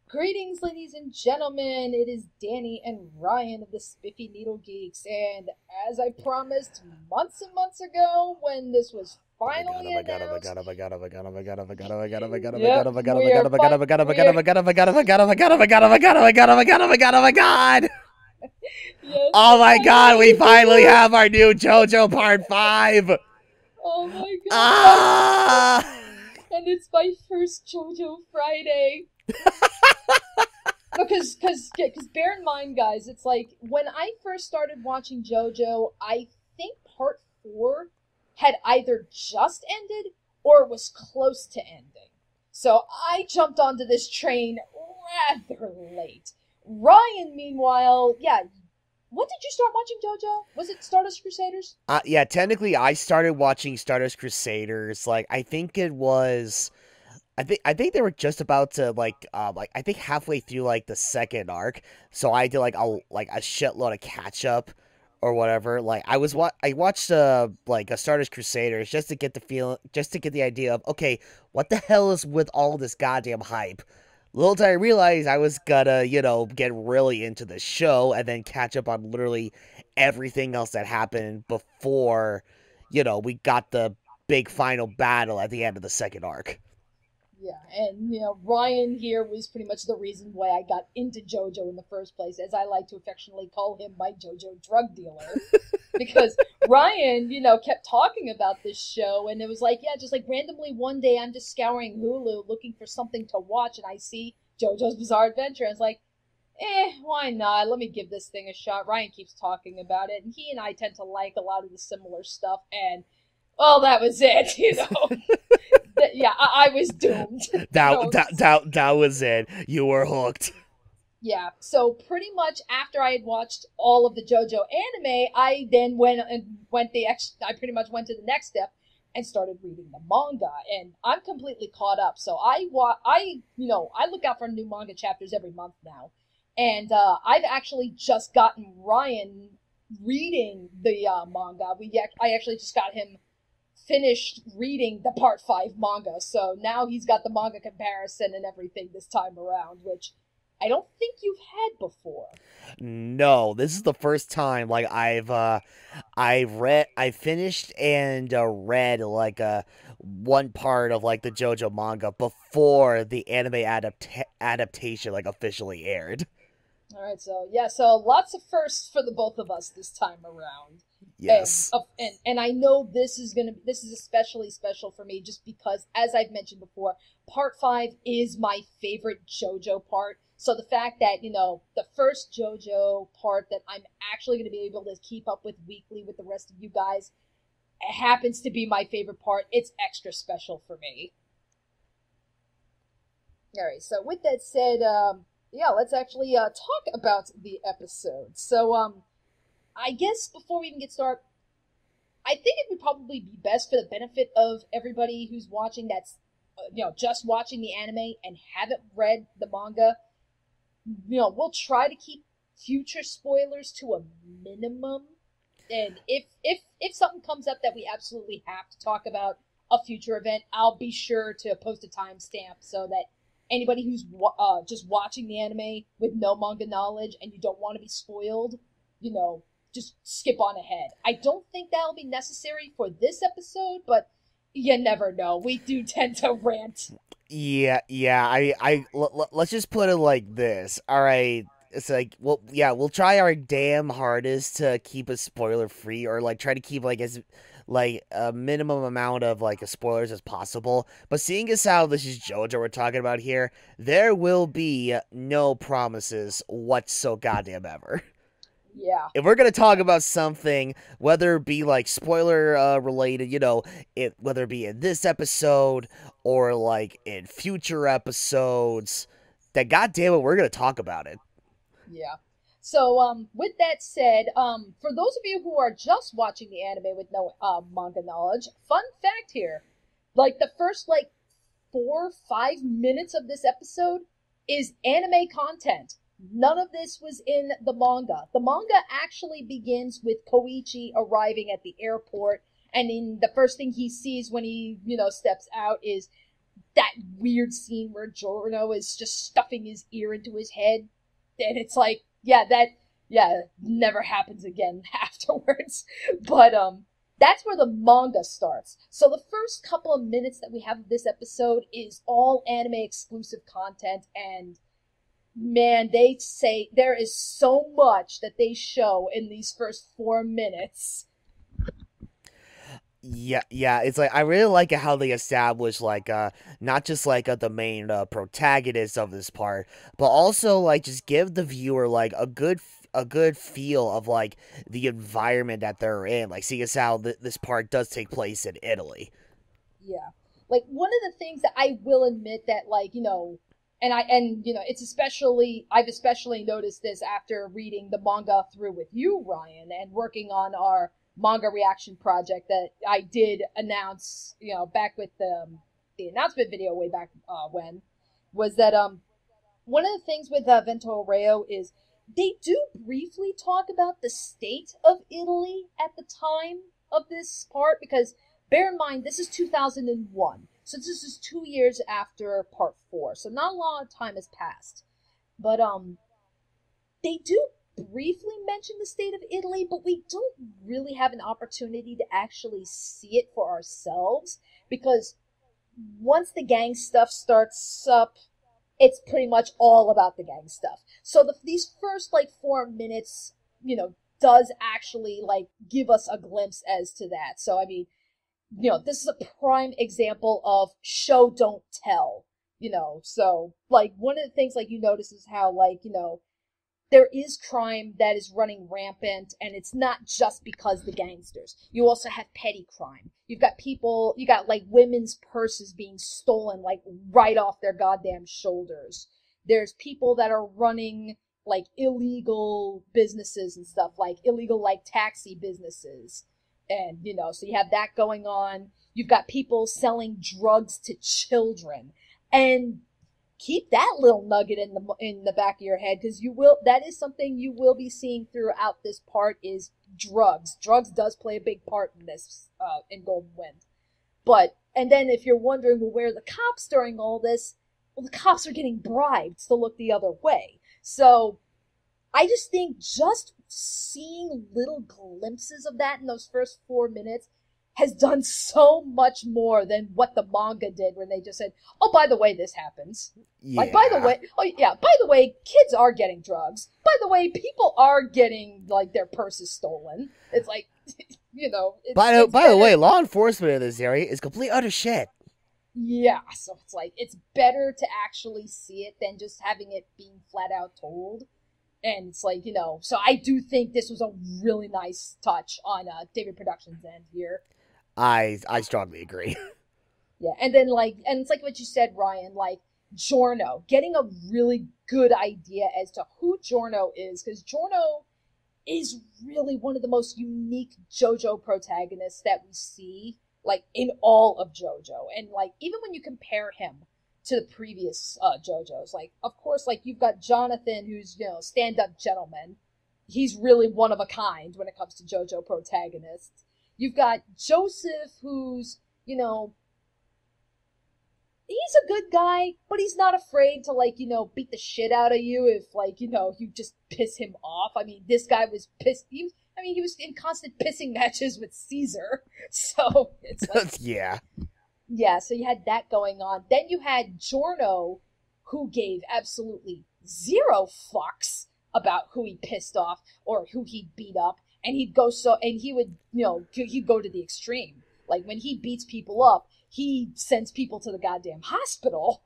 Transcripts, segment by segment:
Greetings, ladies and gentlemen. It is Danny and Ryan of the SpiffyNeedleGeeks, and as I promised months and months ago, when this was finally announced, yep, we are yes, Oh my god, we finally have our new JoJo Part 5! oh my god, Ah! and it's my first JoJo Friday. Because bear in mind, guys, it's like, when I first started watching JoJo, I think Part 4 had either just ended or was close to ending. So I jumped onto this train rather late. Ryan, meanwhile, yeah, when did you start watching JoJo? Was it Stardust Crusaders? Yeah, technically I started watching Stardust Crusaders, like, I think it was... I think they were just about to I think halfway through like the second arc, so I did like a shitload of catch up or whatever. Like I watched like a Stardust Crusaders just to get the idea of, okay, what the hell is with all this goddamn hype. Little did I realize I was gonna, get really into the show and then catch up on literally everything else that happened before, we got the big final battle at the end of the second arc. Yeah, and Ryan here was pretty much the reason why I got into JoJo in the first place, as I like to affectionately call him my JoJo drug dealer. Because Ryan, kept talking about this show, and it was like, yeah, just like randomly one day I'm just scouring Hulu looking for something to watch, and I see JoJo's Bizarre Adventure, and it's like, why not? Let me give this thing a shot. Ryan keeps talking about it, and he and I tend to like a lot of the similar stuff, and, well, that was it, Yeah, I was doomed. That was it. You were hooked. Yeah, so pretty much after I had watched all of the JoJo anime, I then I pretty much went to the next step and started reading the manga, and I'm completely caught up. So I look out for new manga chapters every month now, and I've actually just gotten Ryan reading the manga. I actually just got him finished reading the Part 5 manga, so now he's got the manga comparison and everything this time around, which I don't think you've had before. No, this is the first time like I finished and read like one part of like the JoJo manga before the anime adaptation like officially aired. All right, so lots of firsts for the both of us this time around. Yes. And I know this is especially special for me just because, as I've mentioned before, Part 5 is my favorite JoJo part. So the fact that, the first JoJo part that I'm actually going to be able to keep up with weekly with the rest of you guys happens to be my favorite part, it's extra special for me. All right, so with that said, yeah, let's actually talk about the episode. So, I guess before we even get started, I think it would probably be best for the benefit of everybody who's watching that's, just watching the anime and haven't read the manga. We'll try to keep future spoilers to a minimum. And if something comes up that we absolutely have to talk about a future event, I'll be sure to post a timestamp so that anybody who's just watching the anime with no manga knowledge and you don't want to be spoiled, just skip on ahead. I don't think that'll be necessary for this episode, but you never know. We do tend to rant. Yeah. Let's just put it like this. All right. It's like, well, yeah, we'll try our damn hardest to keep it spoiler free, or like try to keep like as like a minimum amount of like spoilers as possible. But seeing as how this is JoJo we're talking about here, there will be no promises whatsoever goddamn ever. Yeah. If we're gonna talk about something, whether it be like spoiler related, whether it be in this episode or like in future episodes, then goddamn it, we're gonna talk about it. Yeah. So, with that said, for those of you who are just watching the anime with no manga knowledge, fun fact here: like the first 4-5 minutes of this episode is anime content. None of this was in the manga. The manga actually begins with Koichi arriving at the airport, and in the first thing he sees when he, steps out is that weird scene where Giorno is just stuffing his ear into his head, and it's like, never happens again afterwards. But that's where the manga starts. So the first couple of minutes that we have of this episode is all anime exclusive content, and man, they say there is so much that they show in these first 4 minutes. Yeah, it's like I really like how they establish like not just like the main protagonist of this part, but also like just give the viewer like a good feel of like the environment that they're in, like seeing as how this part does take place in Italy. Yeah, like one of the things that I will admit that, like, you know, and it's I've especially noticed this after reading the manga through with you, Ryan, and working on our manga reaction project that I did announce, you know, back with the announcement video way back when, was that one of the things with Vento Reo is they do briefly talk about the state of Italy at the time of this part, because bear in mind this is 2001, so this is 2 years after part 4, so not a lot of time has passed, but they do briefly mention the state of Italy, but we don't really have an opportunity to actually see it for ourselves, because once the gang stuff starts up, it's pretty much all about the gang stuff. So these first, like, 4 minutes, you know, does actually, like, give us a glimpse as to that. So, I mean, you know, this is a prime example of show, don't tell, you know. So, like, one of the things, like, you notice is how, like, you know, there is crime that is running rampant, and it's not just because the gangsters. You also have petty crime. You got like women's purses being stolen, like, right off their goddamn shoulders. There's people that are running, like, illegal businesses and stuff, like illegal, like, taxi businesses. And, you know, so you have that going on. You've got people selling drugs to children. And keep that little nugget in the back of your head, because that is something you will be seeing throughout this part, is drugs. Drugs does play a big part in this, in Golden Wind. And then if you're wondering, well, where are the cops during all this? Well, the cops are getting bribed to look the other way. So I just think just seeing little glimpses of that in those first 4 minutes has done so much more than what the manga did, when they just said, oh, by the way, this happens. Yeah. Like, by the way, kids are getting drugs. By the way, people are getting, like, their purses stolen. It's like, you know. By the way, law enforcement in this area is complete utter shit. Yeah, so it's like, it's better to actually see it than just having it being flat out told. And it's like, you know, so I do think this was a really nice touch on David Productions' end here. I strongly agree. Yeah, and then, like, and it's like what you said, Ryan, like, Giorno, getting a really good idea as to who Giorno is, because Giorno is really one of the most unique JoJo protagonists that we see, like, in all of JoJo. And, like, even when you compare him to the previous JoJos, like, of course, like, you've got Jonathan, who's, you know, stand-up gentleman. He's really one of a kind when it comes to JoJo protagonists. You've got Joseph, who's, you know, he's a good guy, but he's not afraid to, like, you know, beat the shit out of you if, like, you know, you just piss him off. I mean, this guy was pissed. He was in constant pissing matches with Caesar. So it's like, yeah. Yeah, so you had that going on. Then you had Giorno, who gave absolutely zero fucks about who he pissed off or who he beat up. And he'd go he'd go to the extreme. Like, when he beats people up, he sends people to the goddamn hospital.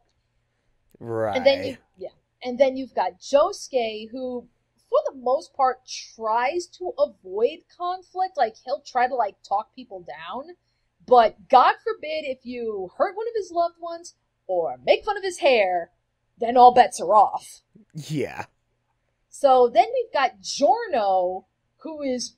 Right. And then you've got Josuke, who, for the most part, tries to avoid conflict. Like, he'll try to, like, talk people down. But God forbid if you hurt one of his loved ones or make fun of his hair, then all bets are off. Yeah. So then we've got Giorno, who is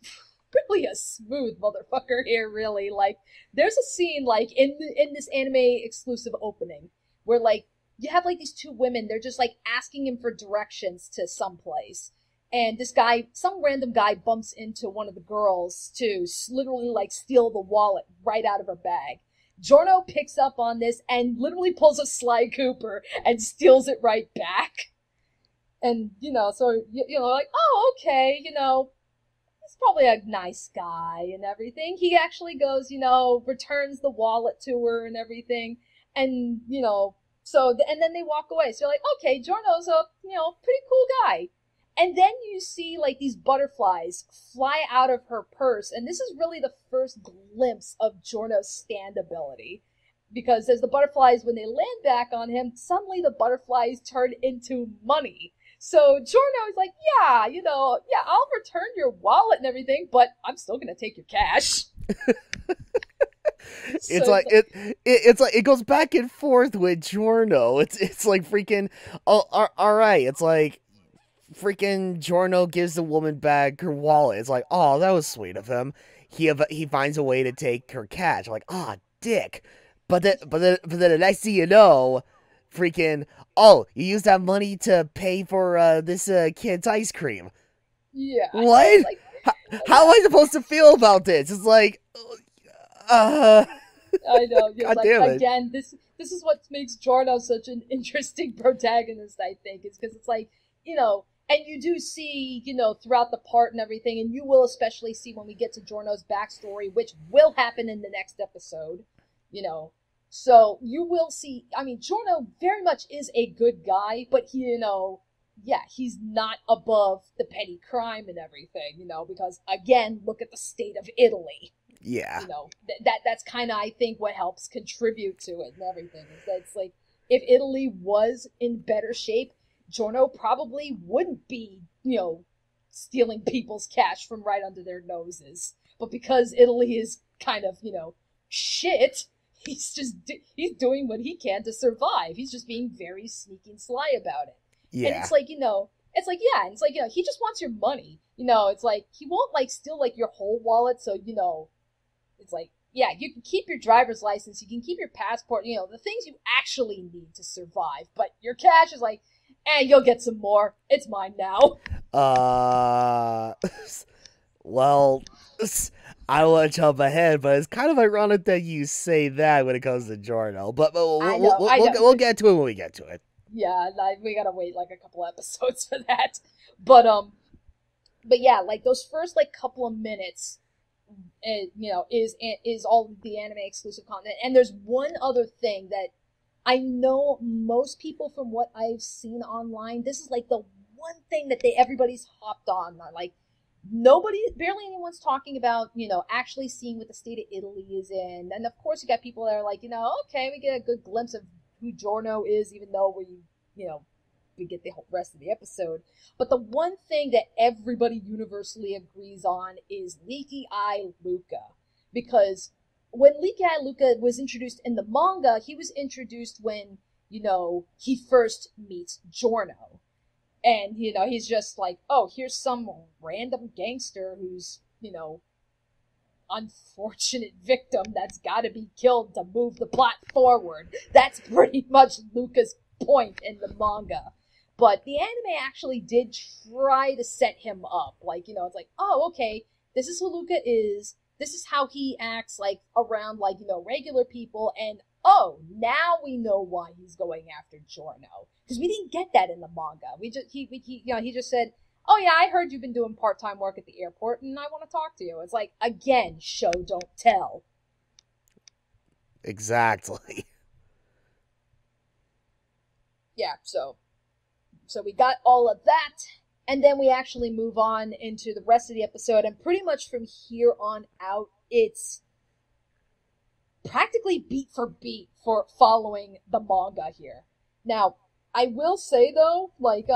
really a smooth motherfucker here, really. Like, there's a scene, like, in this anime exclusive opening where, like, you have, like, these two women, they're just, like, asking him for directions to someplace. And this guy, some random guy, bumps into one of the girls to literally, like, steal the wallet right out of her bag. Giorno picks up on this and literally pulls a Sly Cooper and steals it right back. And, so, like, oh, okay, he's probably a nice guy and everything. He actually goes, returns the wallet to her and everything. And, and then they walk away. So you're like, okay, Giorno's a, pretty cool guy. And then you see, like, these butterflies fly out of her purse. And this is really the first glimpse of Giorno's stand ability. Because as the butterflies, when they land back on him, suddenly the butterflies turn into money. So Giorno is like, yeah, I'll return your wallet and everything, but I'm still going to take your cash. It's like it goes back and forth with Giorno. It's like freaking all right. It's like freaking Giorno gives the woman back her wallet. It's like, oh, that was sweet of him. He finds a way to take her cash. Like, ah, dick. But then the next thing you know, freaking, oh, you used that money to pay for this kid's ice cream. Yeah. What? Like, how am I supposed to feel about this? It's like, I know. God damn it. Again, this is what makes Giorno such an interesting protagonist, I think, is because it's like, and you do see, throughout the part and everything, and you will especially see when we get to Giorno's backstory, which will happen in the next episode, So you will see, Giorno very much is a good guy, but he, he's not above the petty crime and everything, because, again, look at the state of Italy. Yeah. That's kind of, I think, what helps contribute to it and everything. Is that it's like, if Italy was in better shape, Giorno probably wouldn't be, stealing people's cash from right under their noses. But because Italy is kind of, shit, he's doing what he can to survive. He's just being very sneaky and sly about it. Yeah. And it's like, he just wants your money. It's like, he won't, like, steal, like, your whole wallet, so, it's like, yeah, you can keep your driver's license, you can keep your passport, the things you actually need to survive, but your cash is like, you'll get some more. It's mine now. Well, I want to jump ahead, but it's kind of ironic that you say that when it comes to Giorno. But we'll get to it when we get to it. Yeah, we gotta wait like a couple episodes for that. But yeah, like those first like couple of minutes, is all the anime exclusive content. And there's one other thing that I know most people, from what I've seen online, this is like the one thing that everybody's hopped on. Like, barely anyone's talking about, actually seeing what the state of Italy is in. And of course you got people that are like, okay, we get a good glimpse of who Giorno is, even though we get the whole rest of the episode. But the one thing that everybody universally agrees on is Leaky Eye Luca. Because when Leaky Eye Luca was introduced in the manga, he was introduced when, he first meets Giorno. And, he's just like, oh, here's some random gangster who's, unfortunate victim that's gotta be killed to move the plot forward. That's pretty much Luca's point in the manga. But the anime actually did try to set him up. Like, it's like, oh, okay, this is who Luca is. This is how he acts, like, around, like, regular people. And, oh, now we know why he's going after Giorno. Because we didn't get that in the manga. He just said, oh, yeah, I heard you've been doing part-time work at the airport, and I want to talk to you. It's like, again, show, don't tell. Exactly. Yeah, so we got all of that, and then we actually move on into the rest of the episode, and pretty much from here on out, it's practically beat for beat for following the manga here. Now, I will say, though, like,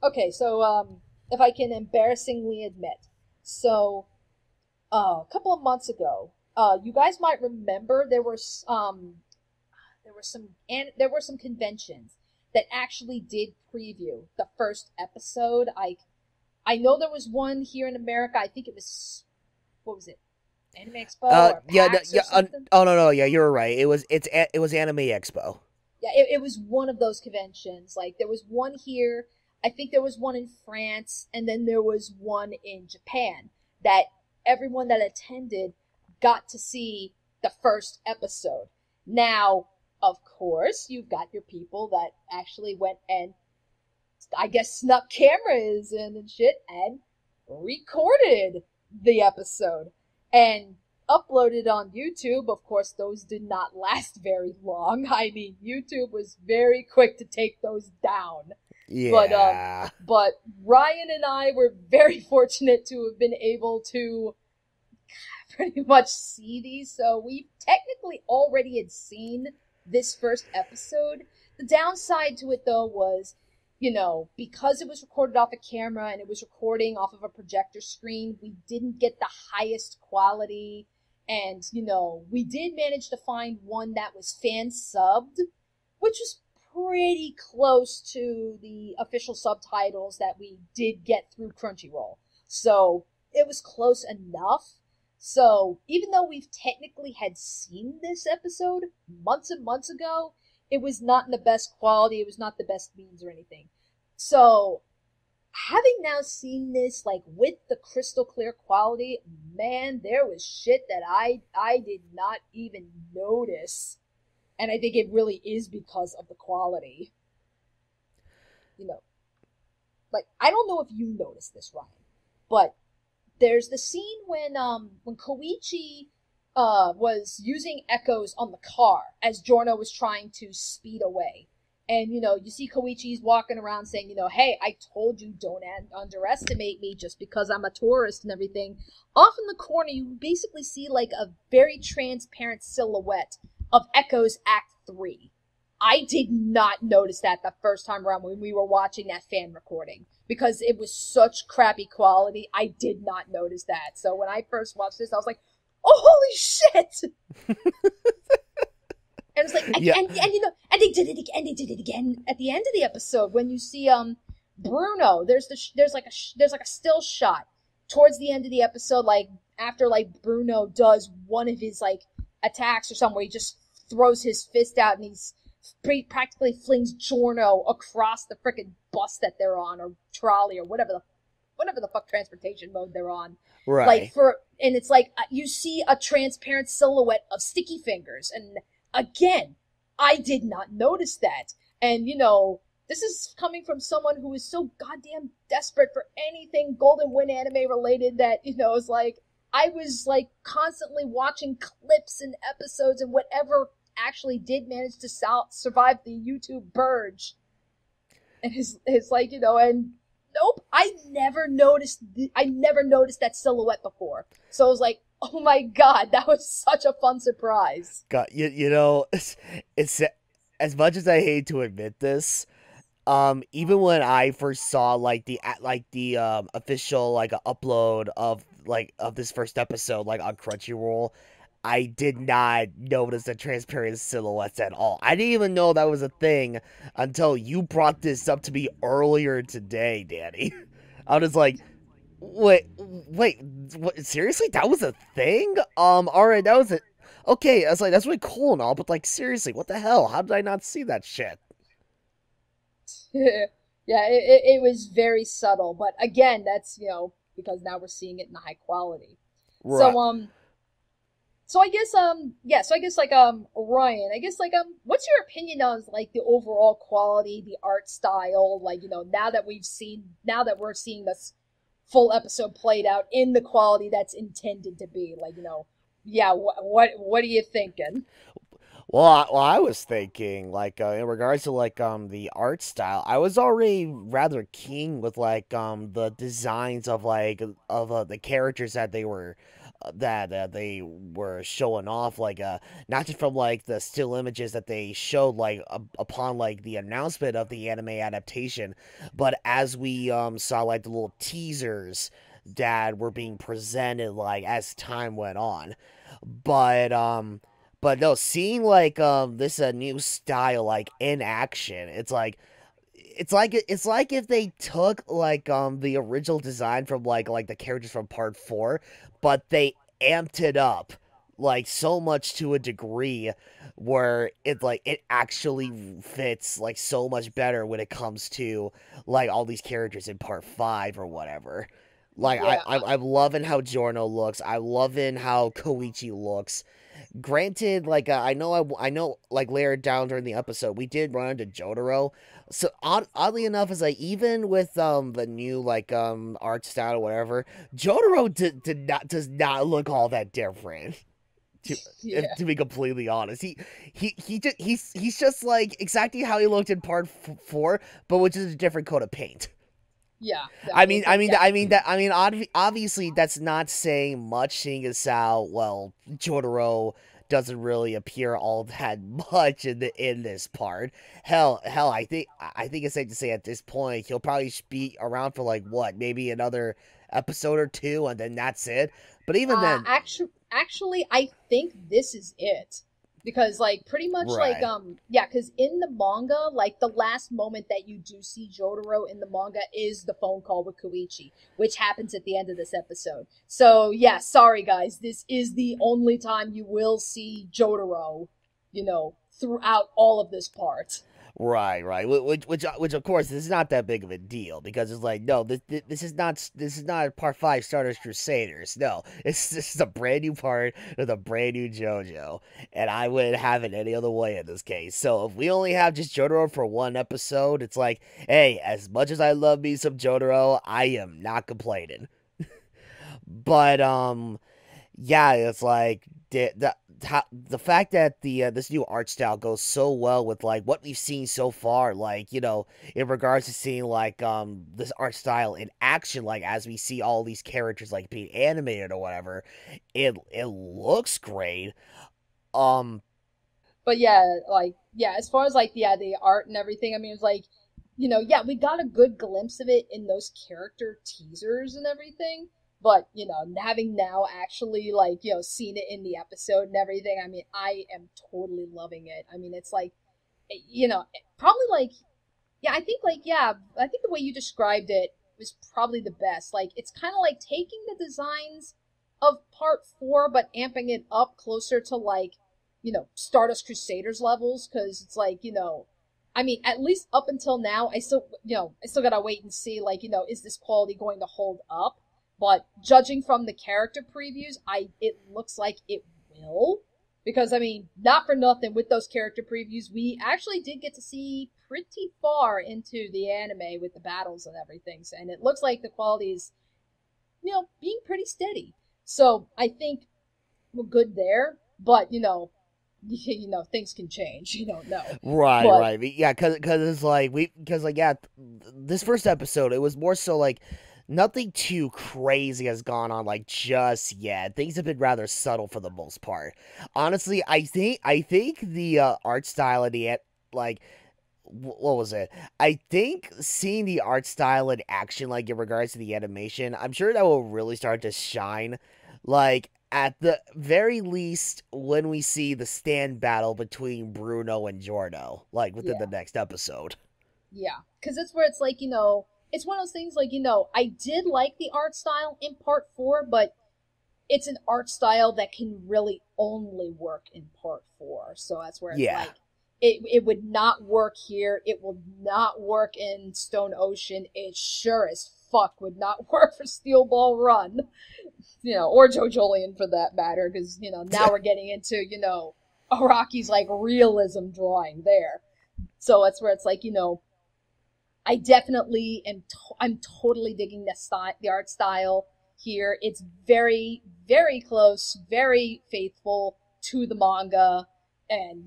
okay, so, if I can embarrassingly admit, so, a couple of months ago, you guys might remember there were some conventions that actually did preview the first episode. I know there was one here in America. I think it was, what was it? Anime Expo or PAX or something? No, yeah, you're right. It was Anime Expo. Yeah, it was one of those conventions. Like, there was one here, I think there was one in France, and then there was one in Japan that everyone that attended got to see the first episode. Now, of course, you've got your people that actually went and, I guess, snuck cameras in and shit and recorded the episode and uploaded on YouTube. Of course, those did not last very long. I mean, YouTube was very quick to take those down. Yeah. But Ryan and I were very fortunate to have been able to pretty much see these. So we technically already had seen this first episode. The downside to it, though, was, because it was recorded off a camera and it was recording off of a projector screen, we didn't get the highest quality. And, we did manage to find one that was fan subbed, which was pretty close to the official subtitles that we did get through Crunchyroll. So it was close enough. So even though we've technically had seen this episode months and months ago, it was not in the best quality. It was not the best means or anything. So having now seen this, like, with the crystal clear quality, man, there was shit that I did not even notice. And I think it really is because of the quality. Like, I don't know if you noticed this, Ryan, but there's the scene when Koichi was using echoes on the car as Giorno was trying to speed away. And, you see Koichi's walking around saying, hey, I told you don't underestimate me just because I'm a tourist and everything. Off in the corner, you basically see, like, a very transparent silhouette of Echo's Act 3. I did not notice that the first time around when we were watching that fan recording, because it was such crappy quality. I did not notice that. So when I first watched this, I was like, oh, holy shit! And it's like, Yeah. and they did it again. They did it again at the end of the episode when you see Bruno. There's like a still shot towards the end of the episode, like after like Bruno does one of his like attacks or something, where he just throws his fist out and he's practically flings Giorno across the frickin' bus that they're on, or trolley, or whatever the fuck transportation mode they're on. Right. And it's like you see a transparent silhouette of Sticky Fingers, and again, I did not notice that. And this is coming from someone who is so goddamn desperate for anything Golden Wind anime related that is like, I was like constantly watching clips and episodes and whatever actually did manage to survive the YouTube purge. And it's like, and nope, I never noticed that silhouette before. So I was like, oh my god, that was such a fun surprise. God, it's as much as I hate to admit this, even when I first saw the official upload of this first episode on Crunchyroll, I did not notice the transparent silhouettes at all. I didn't even know that was a thing until you brought this up to me earlier today, Danny. I was like, wait, what, seriously? That was a thing? Alright, that was it. Okay, I was like, that's really cool and all, but seriously, what the hell? How did I not see that shit? Yeah, it was very subtle, but again, that's, because now we're seeing it in high quality. Right. So I guess, Ryan, what's your opinion on, the overall quality, the art style, now that we're seeing this full episode played out in the quality that's intended to be, what are you thinking? Well, I was thinking, in regards to, the art style, I was already rather keen with, the designs of, the characters that they were, they were showing off, not just from, the still images that they showed, upon, the announcement of the anime adaptation, but as we, saw, the little teasers that were being presented, as time went on. But no, seeing this new style in action, it's like if they took the original design from the characters from part 4, but they amped it up so much to a degree where it actually fits so much better when it comes to all these characters in part 5 or whatever. Like Yeah, I'm loving how Giorno looks. I'm loving how Koichi looks. Granted, like I know, like later down during the episode, we did run into Jotaro. So oddly enough, is like even with the new like art style or whatever, Jotaro does not look all that different. To yeah, to be completely honest, he's just like exactly how he looked in part 4, but with just a different coat of paint. yeah. I mean, it's yeah, Obviously, that's not saying much, seeing as how well Jotaro doesn't really appear all that much in this part. Hell, I think it's safe to say at this point he'll probably be around for like what, maybe another episode or two, and then that's it. But even then, actually, I think this is it because, like, pretty much, like, right. yeah, because in the manga, like, the last moment that you do see Jotaro in the manga is the phone call with Koichi, which happens at the end of this episode. So, yeah, sorry guys, this is the only time you will see Jotaro, throughout all of this part. Right. Which of course this is not that big of a deal because it's like no, this is not part 5 Stardust Crusaders. No, this is a brand new part with a brand new JoJo, and I wouldn't have it any other way in this case. So if we only have just Jotaro for one episode, it's like, hey, as much as I love me some Jotaro, I am not complaining. But yeah, it's like the fact that this new art style goes so well with like what we've seen so far, like in regards to seeing like this art style in action, like as we see all these characters like being animated or whatever, it looks great. Um, But yeah, like, yeah, as far as like, yeah, the art and everything, I mean, it's like, yeah, we got a good glimpse of it in those character teasers and everything. But, having now actually, like, seen it in the episode and everything, I mean, I am totally loving it. I mean, it's like, probably like, yeah, I think, like, yeah, I think the way you described it was probably the best. Like, it's kind of like taking the designs of part 4, but amping it up closer to, like, Stardust Crusaders levels, because it's like, I mean, at least up until now, I still gotta wait and see, like, is this quality going to hold up? But judging from the character previews, it looks like it will. Because, I mean, not for nothing, with those character previews, we actually did get to see pretty far into the anime with the battles and everything. And it looks like the quality is, being pretty steady. So I think we're good there. But, things can change. You don't know. But right, yeah, because it's like yeah, this first episode it was more so like nothing too crazy has gone on like just yet. Things have been rather subtle for the most part. Honestly, I think the art style of the like what was it? I think seeing the art style in action, like in regards to the animation, I'm sure that will really start to shine. Like at the very least, when we see the stand battle between Bruno and Giorno, like within the yeah, next episode. yeah. Because it's where it's like, it's one of those things like, I did like the art style in part 4, but it's an art style that can really only work in part 4. So that's where it's Yeah. like, it would not work here. It will not work in Stone Ocean. It sure as fuck would not work for Steel Ball Run, or JoJolion for that matter, because, now we're getting into, Araki's like realism drawing there. So that's where it's like, I definitely am. I'm totally digging the art style here. It's very, very close, very faithful to the manga, and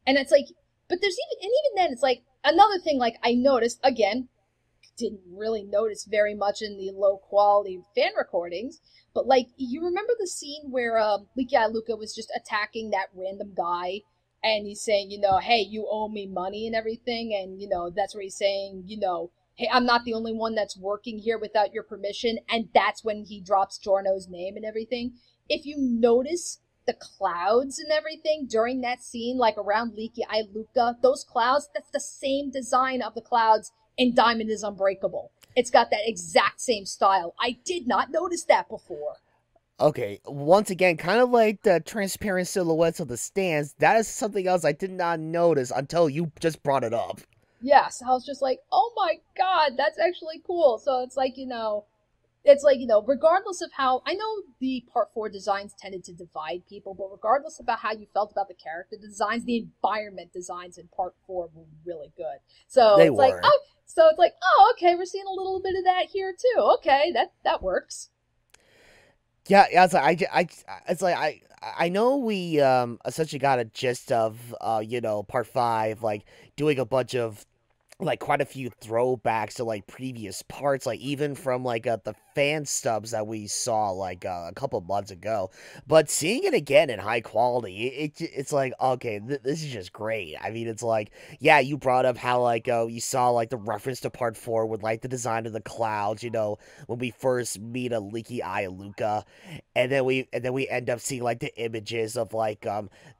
and it's like, but there's even then, it's like another thing. Like I noticed again, didn't really notice very much in the low quality fan recordings, but like you remember the scene where Luca was just attacking that random guy, and he's saying, hey, you owe me money and everything, and that's where he's saying, hey, I'm not the only one that's working here without your permission, and that's when he drops Giorno's name and everything. If you notice the clouds and everything during that scene, like around Leaky Eye Luca, those clouds, that's the same design of the clouds in Diamond is Unbreakable. It's got that exact same style. I did not notice that before. Okay, once again, kind of like the transparent silhouettes of the stands, that is something else I did not notice until you just brought it up. Yes, I was just like, oh my god, that's actually cool. So it's like, it's like, regardless of how, I know the part 4 designs tended to divide people, but regardless about how you felt about the character designs, the environment designs in part 4 were really good. So They it's like, were. okay, we're seeing a little bit of that here too. Okay, that works. Yeah, it's like I know we essentially got a gist of part 5, like doing a bunch of like quite a few throwbacks to like previous parts, like even from like the fan stubs that we saw like a couple months ago. But seeing it again in high quality, it's like, okay, this is just great. I mean, it's like, yeah, you brought up how like you saw like the reference to part 4 with like the design of the clouds, when we first meet a leaky eye Luca, and then we end up seeing like the images of like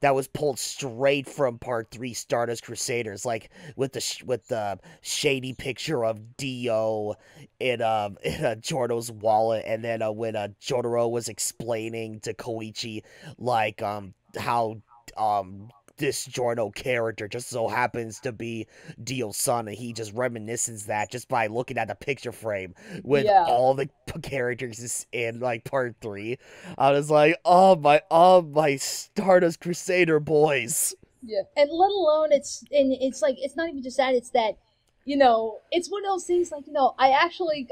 that was pulled straight from part 3 Stardust Crusaders, like with the shady picture of Dio in Jordo's wallet, and then when Jotaro was explaining to Koichi like how this Jordo character just so happens to be Dio's son, and he just reminisces that just by looking at the picture frame with Yeah. all the characters in like part 3. I was like, oh my Stardust Crusader boys. Yeah, and let alone it's like it's not even just that. It's that it's one of those things like I actually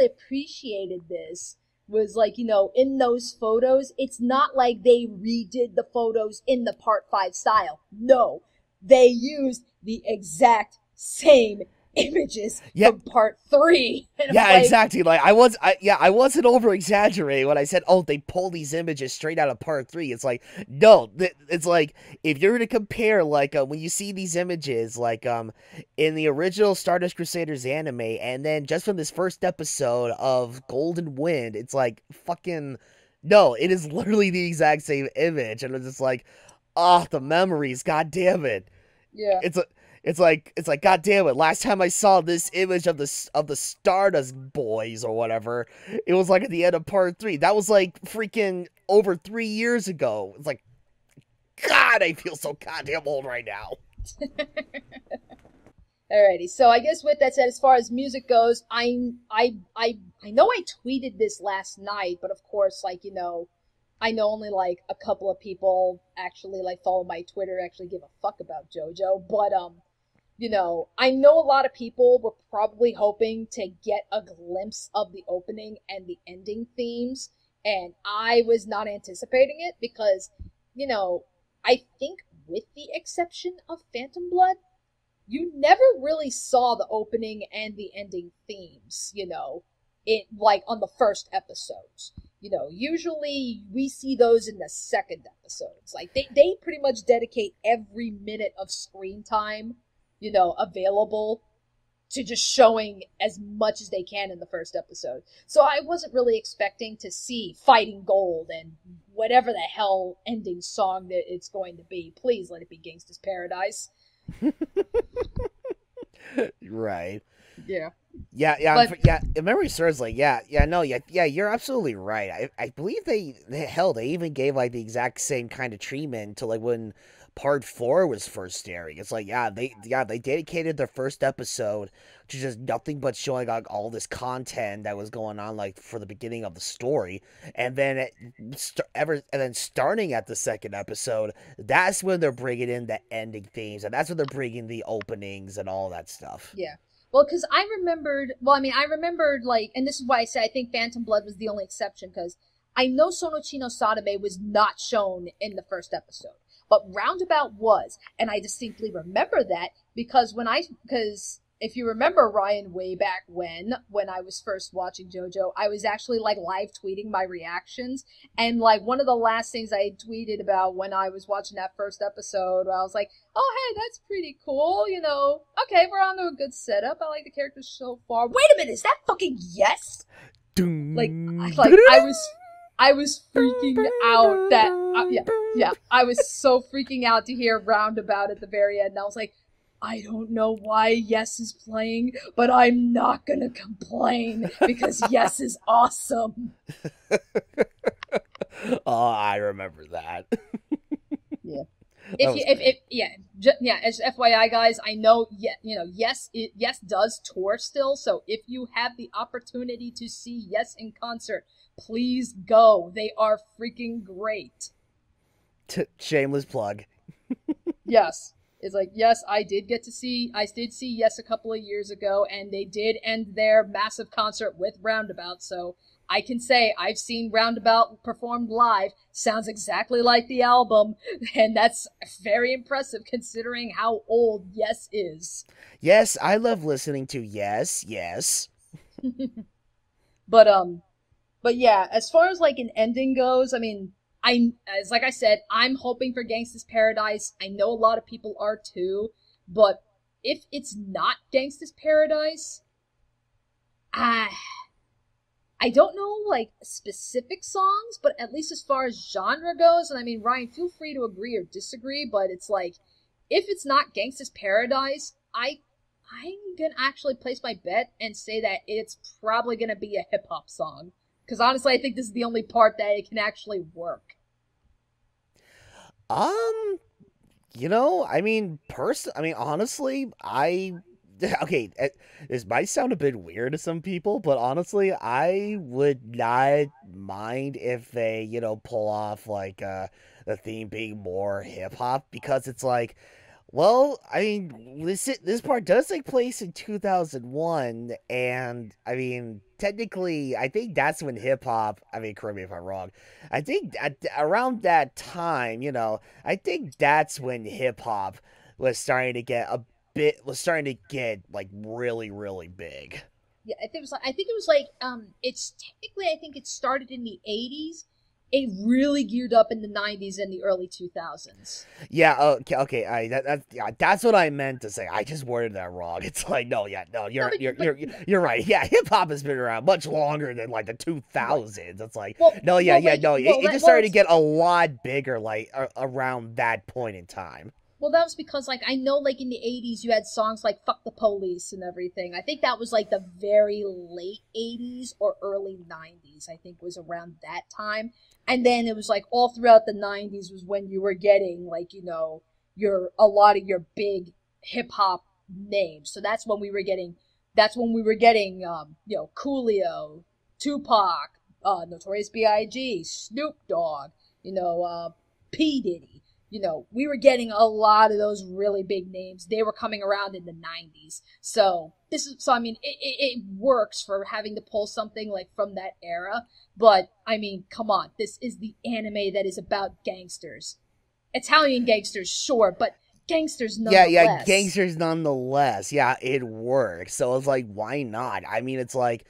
appreciated this was like in those photos. It's not like they redid the photos in the part 5 style. No, they used the exact same images Yeah, from part 3. And yeah, exactly. Like I wasn't over exaggerating when I said, "Oh, they pull these images straight out of part 3." It's like, no, it's like if you're to compare, like when you see these images, like in the original Stardust Crusaders anime, and then just from this first episode of Golden Wind, it's like fucking no, it is literally the exact same image, and it's just like, ah, the memories, god damn it. yeah. It's a it's like god damn it, last time I saw this image of the Stardust boys or whatever, it was like at the end of part 3. That was like freaking over 3 years ago. It's like, god, I feel so goddamn old right now. Alrighty, so I guess with that said, as far as music goes, I know I tweeted this last night, but of course, I know only like a couple of people actually like follow my Twitter, actually give a fuck about JoJo, but I know a lot of people were probably hoping to get a glimpse of the opening and the ending themes, and I was not anticipating it because, I think with the exception of Phantom Blood, you never really saw the opening and the ending themes, it like on the first episodes. Usually we see those in the second episodes. Like they pretty much dedicate every minute of screen time, available to just showing as much as they can in the first episode. So I wasn't really expecting to see Fighting Gold and whatever the hell ending song that it's going to be. Please let it be Gangsta's Paradise. Right. Yeah. Yeah, But yeah. If memory serves, like, yeah. You're absolutely right. I believe they even gave like the exact same kind of treatment to like when part 4 was first airing. It's like, they dedicated their first episode to just nothing but showing like all this content that was going on like for the beginning of the story, and then starting at the second episode, that's when they're bringing in the ending themes, and that's when they're bringing the openings and all that stuff. yeah. Well, because I remembered, like, and this is why I say I think Phantom Blood was the only exception, because I know Sonochino Sadame was not shown in the first episode, but Roundabout was, and I distinctly remember that because if you remember, Ryan, way back when I was first watching JoJo, I was actually like live tweeting my reactions, and like one of the last things I tweeted about when I was watching that first episode, I was like, "Oh hey, that's pretty cool, Okay, we're on to a good setup. I like the characters so far. Wait a minute, is that fucking Yes?" I was freaking out that I was so freaking out to hear Roundabout at the very end, and I was like, I don't know why Yes is playing, but I'm not gonna complain because Yes is awesome. Oh, I remember that. Yeah. Yeah, as FYI, guys, I know, Yes does tour still. So if you have the opportunity to see Yes in concert, please go. They are freaking great. Shameless plug. Yes, it's like yes, I did see Yes a couple of years ago, and they did end their massive concert with Roundabout. So I can say I've seen Roundabout performed live. Sounds exactly like the album, and that's very impressive considering how old Yes is. Yes, I love listening to Yes, yes. But but yeah, as far as like an ending goes, I mean, like I said, I'm hoping for Gangsta's Paradise. I know a lot of people are too, but if it's not Gangsta's Paradise, I I don't know like specific songs, but at least as far as genre goes, and I mean, Ryan, feel free to agree or disagree, but it's like if it's not Gangsta's Paradise, I'm gonna actually place my bet and say that it's probably gonna be a hip hop song. Because honestly, I think this is the only part that it can actually work. Um, honestly, okay, this might sound a bit weird to some people, but honestly, I would not mind if they, pull off like the theme being more hip hop because it's like, well, I mean, this part does take place in 2001, and I mean, technically, I think that's when hip hop. I mean, correct me if I'm wrong. I think around that time, I think that's when hip hop was starting to get like really, really big. Yeah, I think it was like it's technically I think it started in the 80s. It really geared up in the 90s and the early 2000s. Yeah, okay. That's what I meant to say. I just worded that wrong. It's like, no, yeah, no, you're right. Yeah, hip hop has been around much longer than like the 2000s. It's like, no, yeah, yeah, no, it just started to get a lot bigger like around that point in time. Well, that was because, like, I know, like, in the 80s, you had songs like Fuck the Police and everything. I think that was, like, the very late 80s or early 90s, I think was around that time. And then it was, like, all throughout the 90s was when you were getting, like, a lot of your big hip hop names. So that's when we were getting, Coolio, Tupac, Notorious B.I.G., Snoop Dogg, P. Diddy. We were getting a lot of those really big names. They were coming around in the 90s. So I mean, it works for having to pull something like from that era. But I mean, come on, this is the anime that is about gangsters. Italian gangsters, sure, but gangsters nonetheless. Yeah, gangsters nonetheless. Yeah, it works. So it's like, why not? I mean, it's like,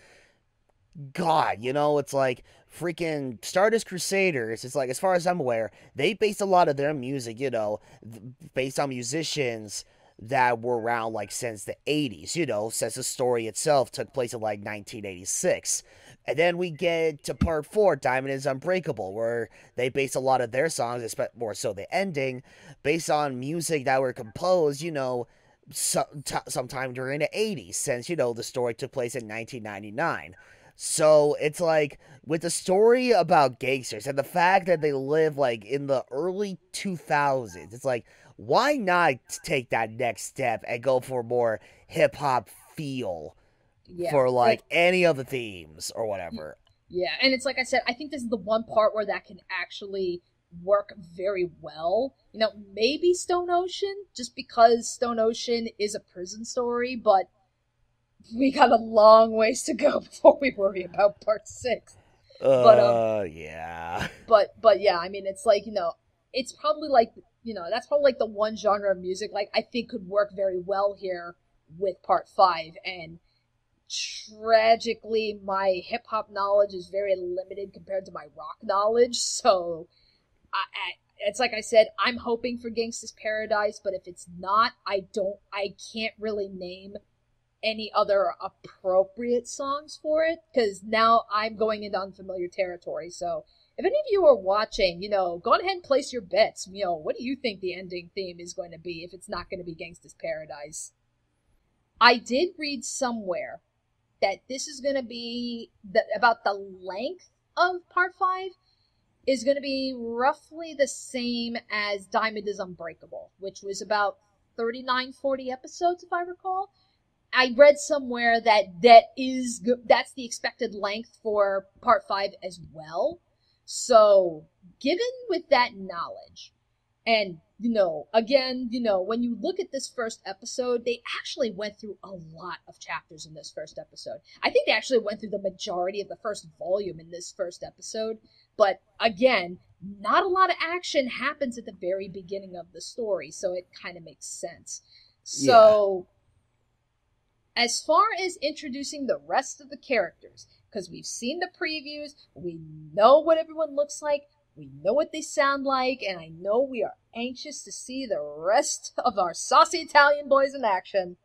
God, it's like freaking Stardust Crusaders. It's like, as far as I'm aware, they based a lot of their music, based on musicians that were around like since the 80s, since the story itself took place in like 1986. And then we get to part 4, Diamond is Unbreakable, where they base a lot of their songs, more so the ending, based on music that were composed, sometime during the 80s, since, the story took place in 1999. So it's like, with the story about gangsters and the fact that they live like in the early 2000s, it's like, why not take that next step and go for more hip hop feel for like any of the themes or whatever? Yeah, and it's like I said, I think this is the one part where that can actually work very well. Maybe Stone Ocean, just because Stone Ocean is a prison story, but we got a long ways to go before we worry about part 6. Yeah. But yeah, I mean, it's like, it's probably like, that's probably like the one genre of music, like, I think could work very well here with part 5. And tragically, my hip hop knowledge is very limited compared to my rock knowledge. So it's like I said, I'm hoping for Gangsta's Paradise, but if it's not, I can't really name any other appropriate songs for it, because now I'm going into unfamiliar territory. So if any of you are watching, go ahead and place your bets. What do you think the ending theme is going to be if it's not going to be Gangsta's Paradise? I did read somewhere that this is going to be about the length of part 5. is going to be roughly the same as Diamond is Unbreakable, which was about 39, 40 episodes, if I recall. I read somewhere that's the expected length for part 5 as well. So, given with that knowledge, and, again, when you look at this first episode, they actually went through a lot of chapters in this first episode. I think they actually went through the majority of the first volume in this first episode. But, again, not a lot of action happens at the very beginning of the story, so it kind of makes sense. So, as far as introducing the rest of the characters, because we've seen the previews, we know what everyone looks like, we know what they sound like, and I know we are anxious to see the rest of our saucy Italian boys in action.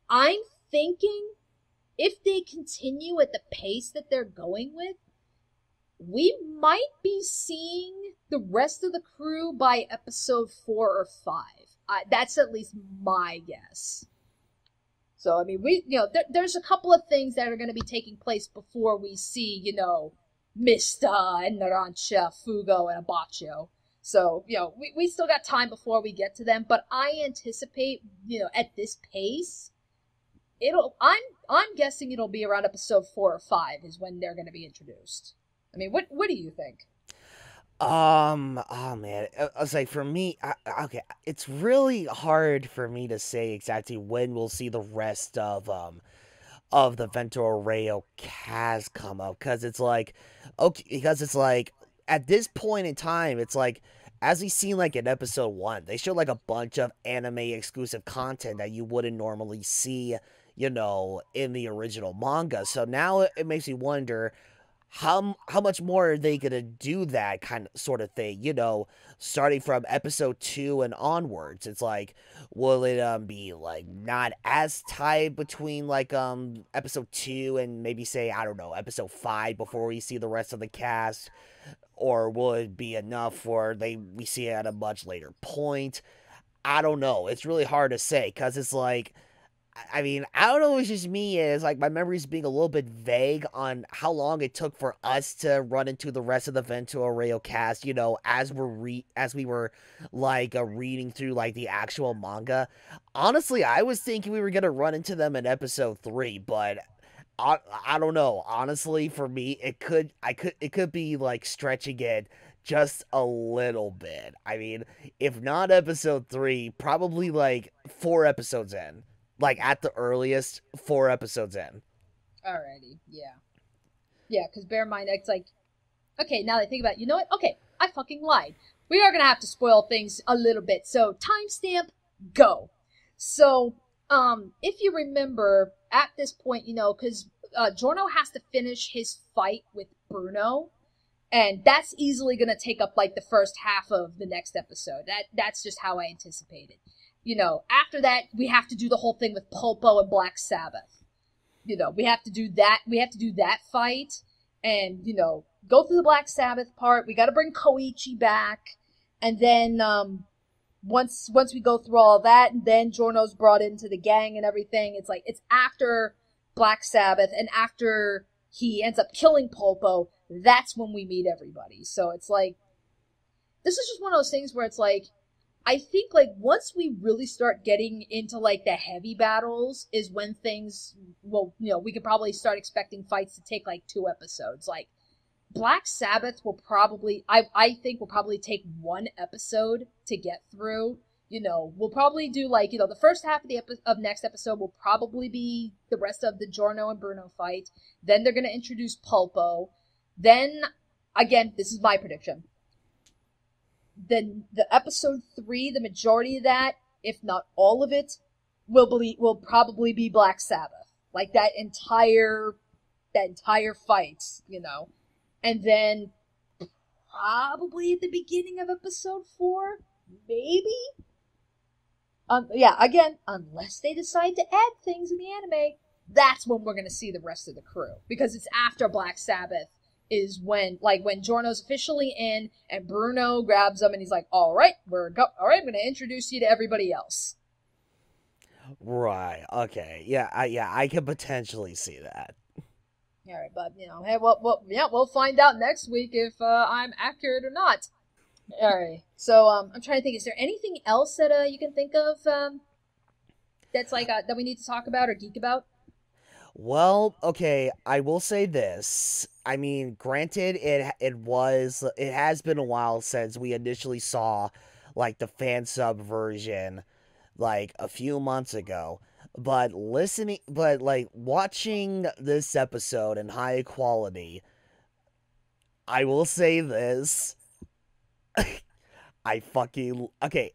I'm thinking if they continue at the pace that they're going with, we might be seeing the rest of the crew by episode 4 or 5. That's at least my guess. So, I mean, there's a couple of things that are going to be taking place before we see, Mista and Narancia, Fugo, and Abacho. So, we still got time before we get to them, but I anticipate, at this pace, I'm guessing it'll be around episode 4 or 5 is when they're going to be introduced. I mean, what do you think? Oh man, I was like, for me, okay, it's really hard for me to say exactly when we'll see the rest of the Vento Rayo cast come up, because it's like, at this point in time, it's like, as we seen like in episode 1, they showed like a bunch of anime exclusive content that you wouldn't normally see, in the original manga. So now it makes me wonder, how much more are they gonna do that kind of sort of thing, starting from episode 2 and onwards? It's like, will it be like not as tight between like episode 2 and maybe say, I don't know, episode 5 before we see the rest of the cast? Or will it be enough for we see it at a much later point? I don't know. It's really hard to say, because it's like, I mean, I don't know if it's just me, is like my memory's being a little bit vague on how long it took for us to run into the rest of the Vento Rayo cast, as we were like reading through like the actual manga. Honestly, I was thinking we were gonna run into them in episode 3, but I don't know. Honestly, for me, it could be like stretching it just a little bit. I mean, if not episode 3, probably like 4 episodes in. Like, at the earliest, 4 episodes in. Alrighty, yeah. Yeah, because bear in mind, it's like, okay, now that I think about it, you know what? Okay, I fucking lied. We are gonna have to spoil things a little bit, so timestamp, go. So, if you remember, at this point, because Giorno has to finish his fight with Bruno, and that's easily gonna take up, like, the first half of the next episode. That's just how I anticipated. After that, we have to do the whole thing with Pulpo and Black Sabbath. We have to do that. We have to do that fight and, go through the Black Sabbath part. We got to bring Koichi back. And then, once we go through all that, and then Giorno's brought into the gang and everything, it's like, it's after Black Sabbath and after he ends up killing Pulpo, that's when we meet everybody. So it's like, this is just one of those things where it's like, I think, like, once we really start getting into, like, the heavy battles is when things, well, we could probably start expecting fights to take, like, 2 episodes. Like, Black Sabbath will probably, I think will probably take 1 episode to get through. We'll probably do, like, the first half of next episode will probably be the rest of the Giorno and Bruno fight. Then they're going to introduce Pulpo. Then, again, this is my prediction. Then the episode 3, the majority of that, if not all of it, will probably be Black Sabbath. Like that entire fight, And then probably at the beginning of episode 4, maybe? Again, unless they decide to add things in the anime, that's when we're going to see the rest of the crew. Because it's after Black Sabbath is when Giorno's officially in and Bruno grabs him and he's like, all right, I'm going to introduce you to everybody else. Right. Okay. Yeah, I can potentially see that. All right, but hey, we'll find out next week if I'm accurate or not. All right. So I'm trying to think. Is there anything else that you can think of that's like that we need to talk about or geek about? Well, okay, I will say this. I mean, granted, it has been a while since we initially saw like the fan sub version, like a few months ago. But like watching this episode in high quality, I will say this. I fucking okay.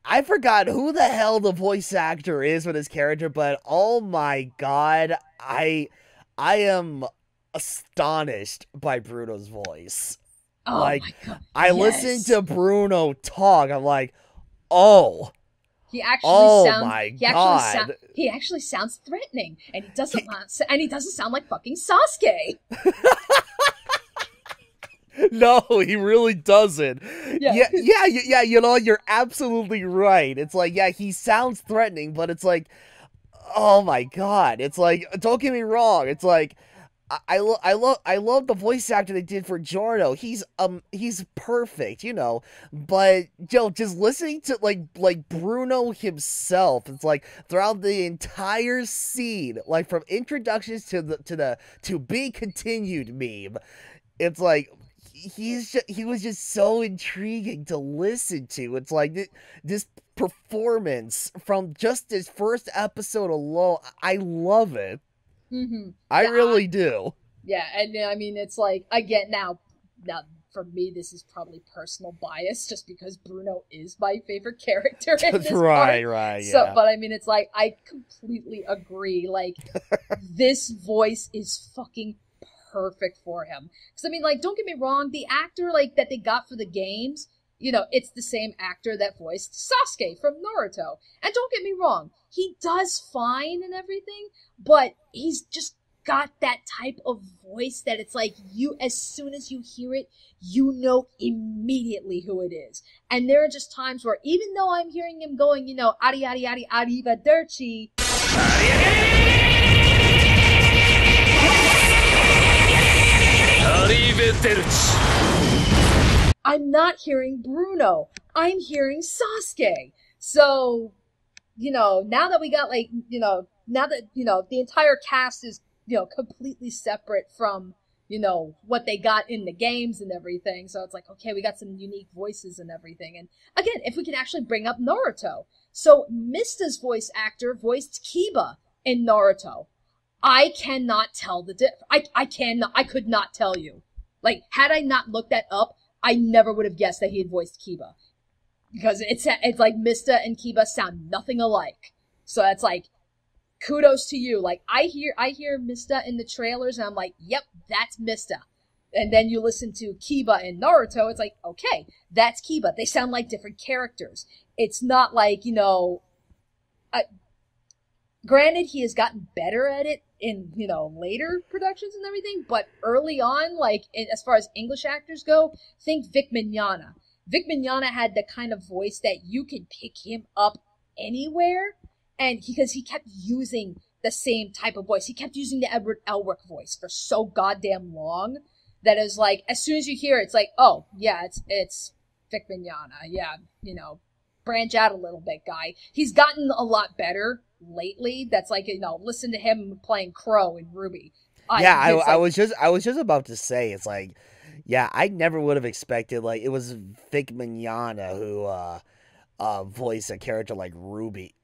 I forgot who the hell the voice actor is for this character, but oh my god, I am astonished by Bruno's voice. Oh Like, my god! I listened to Bruno talk, I'm like, oh, He actually oh sounds. my god. He actually sounds threatening, and he doesn't sound like fucking Sasuke. No, he really doesn't. Yeah. Yeah, you know, you're absolutely right. It's like, yeah, he sounds threatening, but it's like, oh my god. It's like, don't get me wrong. It's like, I love the voice actor they did for Giorno. He's perfect, you know. But just listening to like Bruno himself, it's like throughout the entire scene, like from introductions to to be continued meme, it's like he was just so intriguing to listen to. It's like this performance from just his first episode alone. I love it. Mm-hmm. I really do. Yeah, and I mean, it's like, again, now for me, this is probably personal bias, just because Bruno is my favorite character in this right, part. right, yeah. So, but I mean, it's like, I completely agree. Like, this voice is fucking perfect for him. Because, I mean, like, don't get me wrong, the actor, like, that they got for the games, it's the same actor that voiced Sasuke from Naruto. And don't get me wrong, he does fine and everything, but he's just got that type of voice that it's like, as soon as you hear it, you know immediately who it is. And there are just times where, even though I'm hearing him going, ari ari ari arrivederci, I'm not hearing Bruno. I'm hearing Sasuke. So, now that we got now that, the entire cast is, completely separate from, what they got in the games and everything. So it's like, okay, we got some unique voices and everything. And again, if we can actually bring up Naruto. So Mista's voice actor voiced Kiba in Naruto. I cannot tell the I could not tell you. Like, had I not looked that up, I never would have guessed that he had voiced Kiba. Because it's like Mista and Kiba sound nothing alike. So that's like, kudos to you. Like, I hear Mista in the trailers and I'm like, yep, that's Mista. And then you listen to Kiba in Naruto, it's like, okay, that's Kiba. They sound like different characters. It's not like, granted, he has gotten better at it in, later productions and everything, but early on, like, as far as English actors go, think Vic Mignogna. Vic Mignogna had the kind of voice that you can pick him up anywhere, and because he kept using the same type of voice. He kept using the Edward Elric voice for so goddamn long that is like, as soon as you hear it, it's like, oh, yeah, it's Vic Mignogna. Yeah, branch out a little bit, guy. He's gotten a lot better lately. That's like, listen to him playing Crow in Ruby. I was just about to say, it's like, yeah, I never would have expected, like, it was Vic Mignogna who voiced a character like Ruby,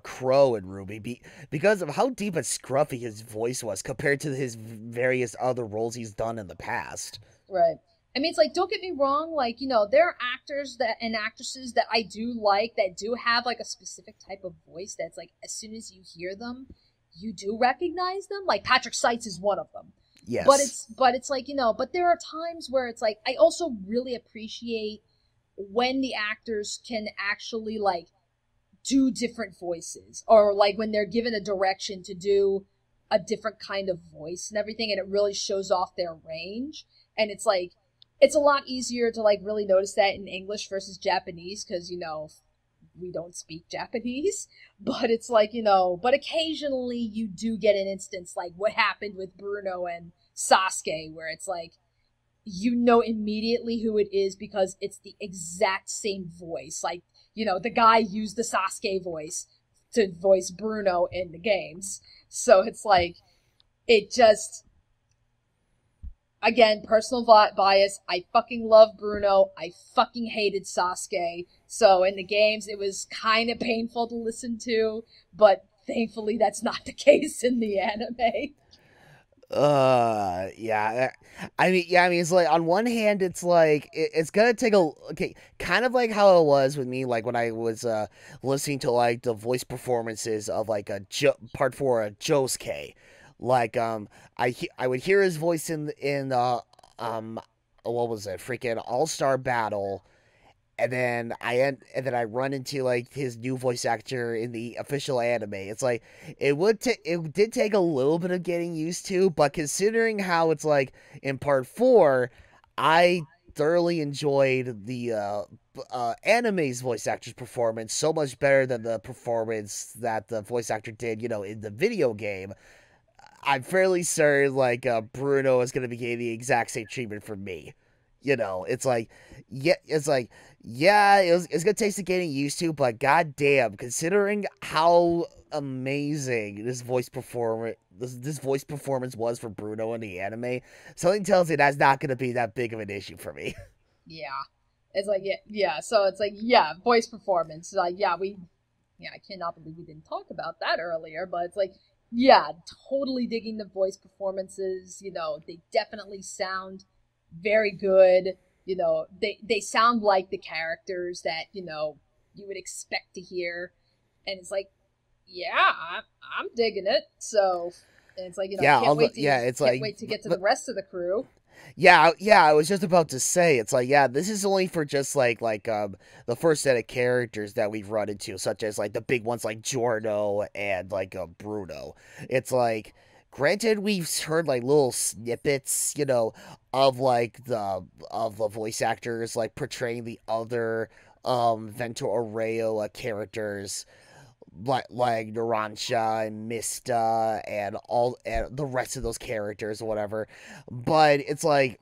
Crow in Ruby, because of how deep and scruffy his voice was compared to his various other roles he's done in the past. Right. I mean, it's like, don't get me wrong, like, there are actors and actresses that I do like that do have, like, a specific type of voice that's, like, as soon as you hear them, you do recognize them. Like, Patrick Seitz is one of them. Yes. But it's like, but there are times where it's like, I also really appreciate when the actors can actually, like, do different voices, or, like, when they're given a direction to do a different kind of voice and everything, and it really shows off their range. And it's like, it's a lot easier to, like, really notice that in English versus Japanese, because, we don't speak Japanese, but it's like, but occasionally you do get an instance like what happened with Bruno and Sasuke, where it's like, you know immediately who it is because it's the exact same voice. Like, the guy used the Sasuke voice to voice Bruno in the games. So it's like, it just, again, personal bias. I fucking love Bruno. I fucking hated Sasuke. So in the games, it was kind of painful to listen to, but thankfully that's not the case in the anime. Yeah. I mean, it's like, on one hand, it's like, it's gonna take okay, kind of like how it was with me, like, when I was, listening to, like, the voice performances of, like, part 4 of Josuke. Like, I would hear his voice what was it, freaking All-Star Battle, and then I run into, like, his new voice actor in the official anime. It's like, it did take a little bit of getting used to, but considering how it's like in part 4, I thoroughly enjoyed the anime's voice actor's performance so much better than the performance that the voice actor did, in the video game. I'm fairly certain, like, Bruno is going to be getting the exact same treatment from me. It's like, it's gonna take some getting used to, but goddamn, considering how amazing this voice performance was for Bruno in the anime, something tells me that's not gonna be that big of an issue for me. Yeah. It's like, yeah. So it's like, yeah, voice performance. Like, I cannot believe we didn't talk about that earlier, but it's like, yeah, totally digging the voice performances. They definitely sound very good. They sound like the characters that, you would expect to hear. And it's like, yeah, I'm digging it. So, and it's like, can't wait to get to the rest of the crew. Yeah, I was just about to say, it's like, yeah, this is only for just like the first set of characters that we've run into, such as like the big ones like Giorno and like Bruno. It's like, granted, we've heard like little snippets, of like the voice actors like portraying the other Vento Arreo characters, like Narancia and Mista and the rest of those characters or whatever. But it's like,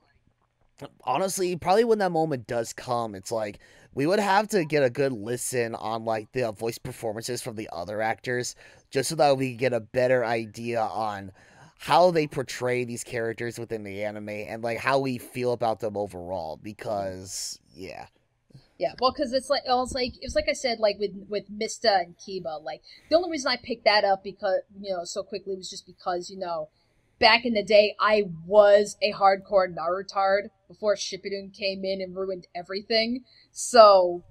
honestly, probably when that moment does come, it's like, we would have to get a good listen on like the voice performances from the other actors, just so that we can get a better idea on how they portray these characters within the anime and like how we feel about them overall. Because yeah, well, because it's like I said, like with Mista and Kiba. Like, the only reason I picked that up because so quickly was just because back in the day I was a hardcore Narutard before Shippuden came in and ruined everything. So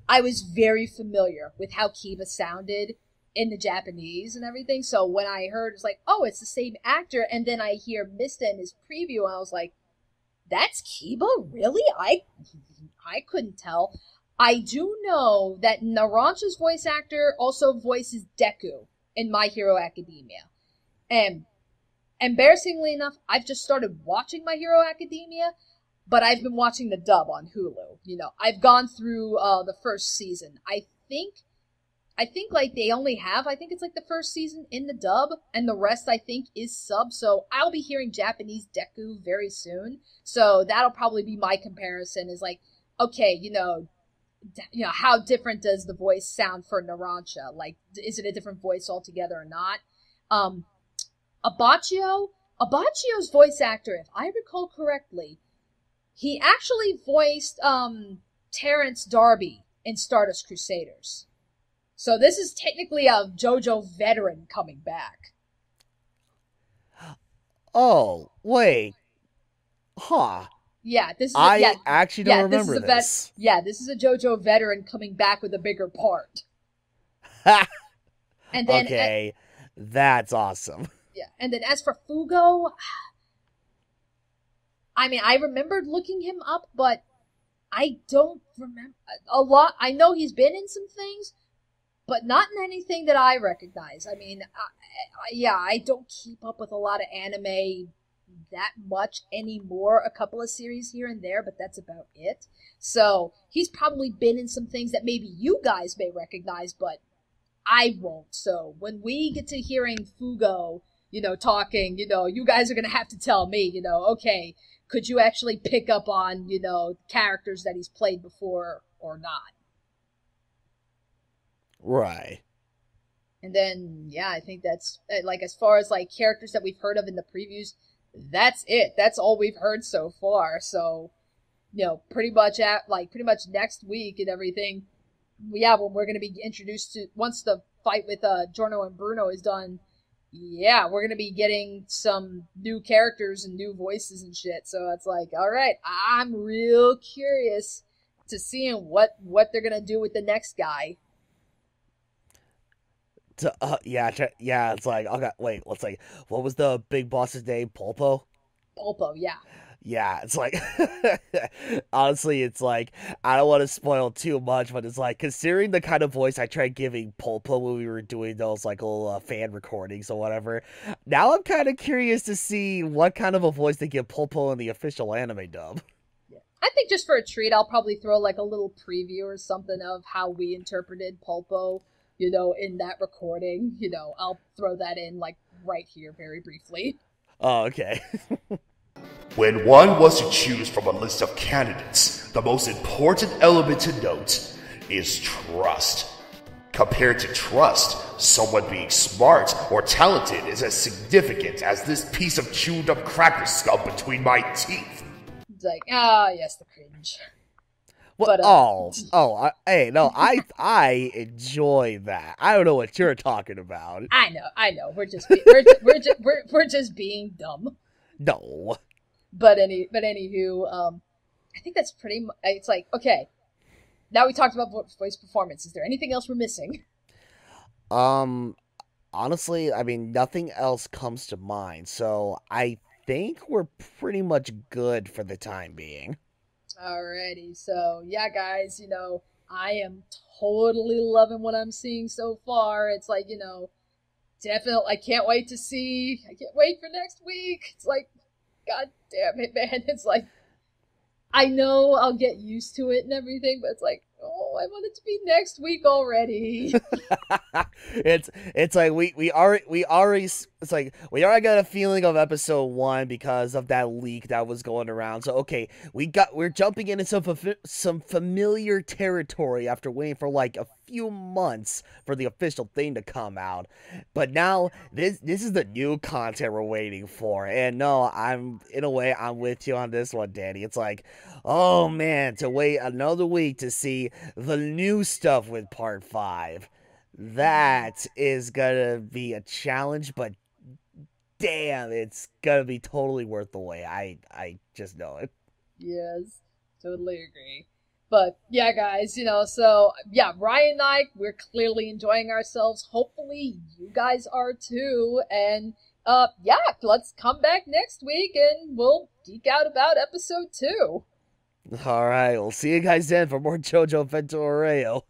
I was very familiar with how Kiba sounded in the Japanese and everything. So when I heard it's like, oh, it's the same actor, and then I hear Mista in his preview, and I was like, that's Kiba? Really? I couldn't tell. I do know that Narancia's voice actor also voices Deku in My Hero Academia. And embarrassingly enough, I've just started watching My Hero Academia, but I've been watching the dub on Hulu. I've gone through the first season. I think like they only have, I think it's like the first season in the dub, and the rest I think is sub. So I'll be hearing Japanese Deku very soon. So that'll probably be my comparison, is like, okay, how different does the voice sound for Narancia? Like, is it a different voice altogether or not? Abbacchio's voice actor, if I recall correctly, he actually voiced Terrence Darby in Stardust Crusaders. So this is technically a JoJo veteran coming back. Oh, wait. Huh. Yeah, this is I actually don't remember this. This is a JoJo veteran coming back with a bigger part. And then okay, that's awesome. Yeah, and then as for Fugo, I mean, I remembered looking him up, but I don't remember a lot. I know he's been in some things, but not in anything that I recognize. I mean, I don't keep up with a lot of anime, that much anymore. A couple of series here and there, but that's about it. So he's probably been in some things that maybe you guys may recognize, but I won't. So when we get to hearing Fugo, talking, you guys are going to have to tell me, okay, could you actually pick up on, characters that he's played before or not? Right. And then, yeah, I think that's, like, as far as, like, characters that we've heard of in the previews, that's it. That's all we've heard so far. So, pretty much next week and everything, yeah, when we're going to be introduced to, once the fight with Giorno and Bruno is done, yeah, we're going to be getting some new characters and new voices and shit. So it's like, all right, I'm real curious to seeing what they're going to do with the next guy. Yeah, it's like, okay, wait, let's like, what was the big boss's name? Pulpo? Pulpo, yeah. Yeah, it's like, honestly, it's like, I don't want to spoil too much, but it's like, considering the kind of voice I tried giving Pulpo when we were doing those, like, little fan recordings or whatever, now I'm kind of curious to see what kind of a voice they give Pulpo in the official anime dub. Yeah. I think just for a treat, I'll probably throw, like, a little preview or something of how we interpreted Pulpo, in that recording. I'll throw that in, like, right here very briefly. Oh, okay. When one was to choose from a list of candidates, the most important element to note is trust. Compared to trust, someone being smart or talented is as significant as this piece of chewed up cracker scum between my teeth. It's like, yes, the cringe. Well, but, I enjoy that. I don't know what you're talking about. I know. We're just being dumb. No. But anywho, I think that's pretty much, it's like, okay, now we talked about voice performance. Is there anything else we're missing? Honestly, I mean, nothing else comes to mind, so I think we're pretty much good for the time being. Alrighty, so yeah, guys, I am totally loving what I'm seeing so far. It's like, definitely, I can't wait for next week. It's like, God damn it, man. It's like, I know I'll get used to it and everything, but it's like, oh, I want it to be next week already. It's like we already got a feeling of episode 1 because of that leak that was going around. So okay, we're jumping into some familiar territory after waiting for like a few months for the official thing to come out. But now this is the new content we're waiting for. And no, I'm with you on this one, Danny. It's like, oh man, to wait another week to see the new stuff with part 5. That is gonna be a challenge, but damn, it's gonna be totally worth the wait. I just know it. Yes, totally agree. But yeah, guys, so yeah, Ryan and I, we're clearly enjoying ourselves. Hopefully you guys are too. And yeah, let's come back next week and we'll geek out about episode 2. Alright, we'll see you guys then for more JoJo Ventoreo.